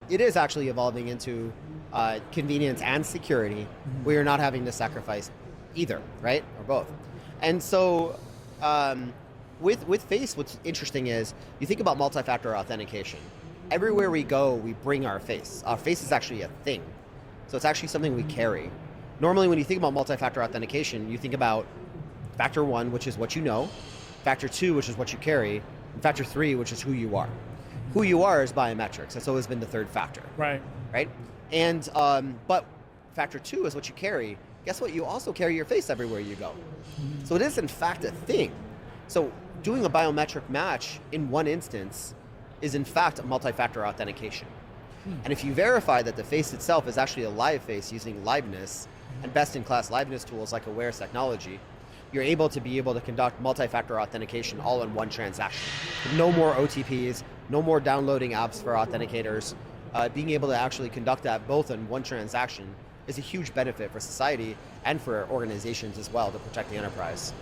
it is actually evolving into convenience and security, where you're not having to sacrifice either, right, or both. And so, with face, what's interesting is you think about multi-factor authentication. Everywhere we go, we bring our face. Our face is actually a thing, so it's actually something we carry. Normally, when you think about multi-factor authentication, you think about factor one, which is what you know, factor two, which is what you carry, and factor three, which is who you are. Who you are is biometrics. That's always been the third factor. Right. Right? And, but factor two is what you carry. Guess what? You also carry your face everywhere you go. So it is in fact a thing. So doing a biometric match in one instance is in fact a multi-factor authentication. And if you verify that the face itself is actually a live face using liveness and best-in-class liveness tools like Aware's technology, you're able to conduct multi-factor authentication all in one transaction. No more OTPs, no more downloading apps for authenticators. Being able to actually conduct that both in one transaction is a huge benefit for society and for organizations as well to protect the enterprise.